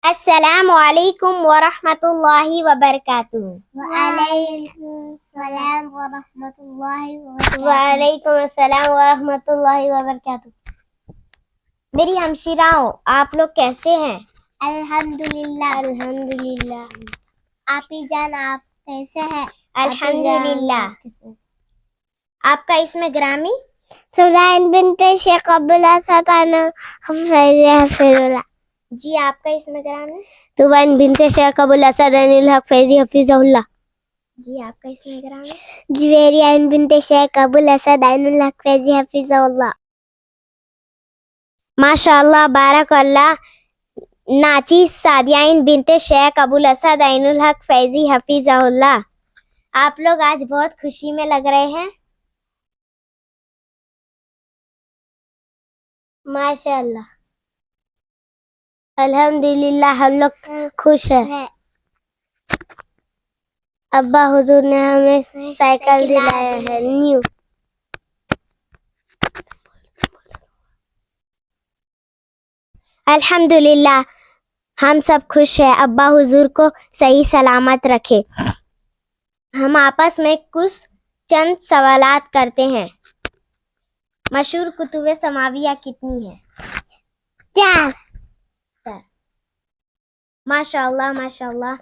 السلام علیکم ورحمۃ اللہ وبرکاتہ. وعلیکم السلام ورحمۃ اللہ وبرکاتہ. وعلیکم السلام ورحمۃ اللہ وبرکاتہ. میری ہمشیراؤں، آپ لوگ کیسے ہیں؟ الحمدللہ. الحمدللہ. آپی جان، آپ کیسے ہیں؟ الحمدللہ. آپ کا اسم گرامی؟ سلطان بنت شیخ ابوالاسد حفیظ اللہ. جی، آپ کا اسم گرامی؟ زبان بنت شیخ ابوالاسد الحق فیضی حفیظ اللہ. جی، آپ کا اسم گرامی؟ جویریان بنت شیخ ابوالاسد الحق فیضی حفیظ اللہ. ماشاء اللہ، بارک اللہ. ناچیز سعدیہ بنت شیخ ابوالاسد عین الحق فیضی حفیظ اللہ. آپ لوگ آج بہت خوشی میں لگ رہے ہیں. ماشاء اللہ. الحمدللہ، ہم لوگ خوش ہیں. ابا حضور نے ہمیں سائیکل دلایا ہے نیو. الحمدللہ، ہم سب خوش ہیں. ابا حضور کو صحیح سلامت رکھے. ہم آپس میں کچھ چند سوالات کرتے ہیں. مشہور کتب سماویہ کتنی ہے؟ 4. ماشاء اللہ ماشاء اللہ.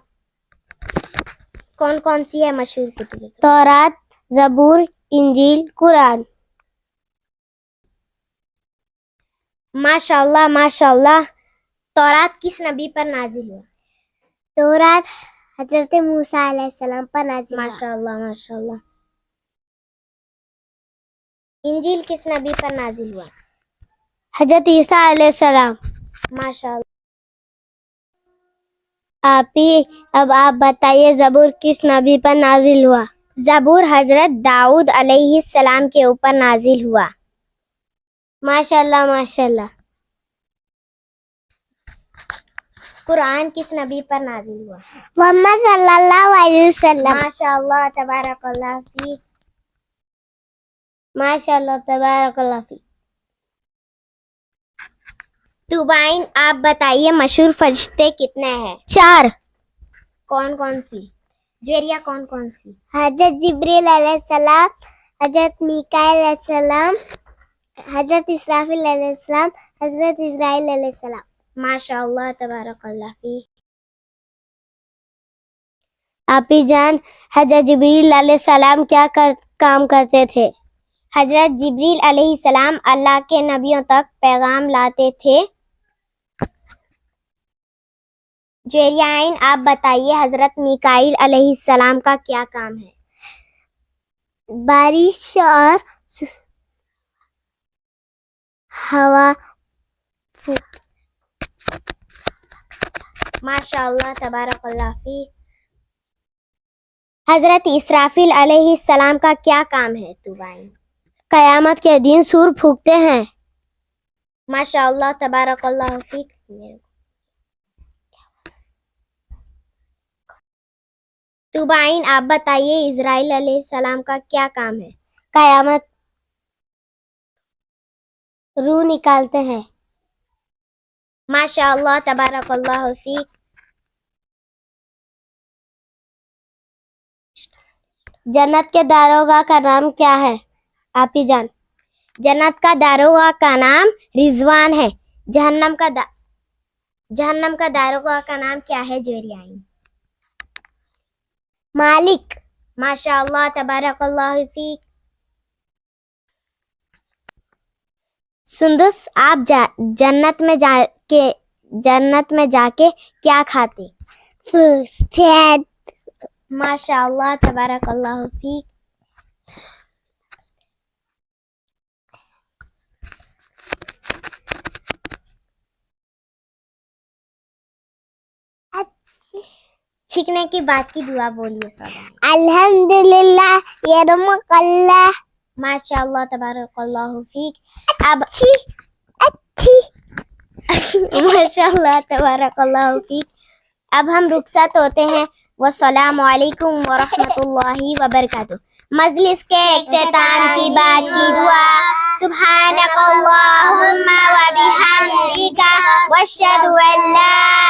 کون کون سی ہے مشہور کتب؟ تورات، زبور، انجیل، قرآن. ماشاء اللہ ماشاء اللہ. تورات کس نبی پر نازل ہوا؟ تورات حضرت موسیٰ علیہ السلام پر نازل ہوا. ماشاء اللہ ماشاء اللہ. انجیل کس نبی پر نازل ہوا؟ حضرت عیسیٰ علیہ السلام. ماشاء اللہ. اب آپ بتائیے زبور کس نبی پر نازل ہوا؟ زبور حضرت داؤد علیہ السلام کے اوپر نازل ہوا. ماشاء اللہ ماشاء اللہ. قرآن کس نبی پر نازل ہوا؟ محمد صلی اللہ علیہ وسلم. ماشاء اللہ تبارک اللہ فیک. ماشاء اللہ تبارک اللہ فیک. توبائن، آپ بتائیے مشہور فرشتے کتنے ہیں؟ 4. کون کون سی؟ جویریہ کون کون سی؟ حضرت جبریل علیہ السلام، حضرت میکائیل علیہ السلام، حضرت اسرافیل علیہ السلام، حضرت اسرائیل علیہ السلام. ماشاء اللہ تبارک اللہ فیک. آپی جان، حضرت جبریل علیہ السلام کیا کام کرتے تھے؟ حضرت جبریل علیہ السلام اللہ کے نبیوں تک پیغام لاتے تھے. جویریائن، آپ بتائیے حضرت میکائیل علیہ السلام کا کیا کام ہے؟ بارش اور ہوا. ماشاء اللہ تبارک اللہ فیک. حضرت اسرافیل علیہ السلام کا کیا کام ہے؟ توبائن، قیامت کے دن سور پھونکتے ہیں. ماشاء اللہ تبارک اللہ فیک. توبائن، آپ بتائیے اسرائیل علیہ السلام کا کیا کام ہے؟ قیامت روح نکالتے ہیں. ماشاء اللہ تبارک اللہ فیک. جنت کے داروغہ کا نام کیا ہے آپی جان؟ جنت کا داروغہ کا نام رضوان ہے. جہنم کا داروغہ کا نام کیا ہے جویریائن؟ مالک. ماشاء اللہ تبارک اللہ فیک. سندس، آپ جنت میں جا کے کیا کھاتے؟ ماشاء اللہ تبارک اللہ فیک. چھکنے کی بات کی دعا بولیے سب. الحمدللہ یرحمک اللہ. ماشاء اللہ تبارک اللہ فیک. اب ماشاء اللہ تبارک اللہ فیک. اب ہم رخصت ہوتے ہیں. والسلام علیکم ورحمۃ اللہ وبرکاتہ. مجلس کے اختتام کی بات کی دعا. سبحانک اللہم و بحمدک واشہد ان لا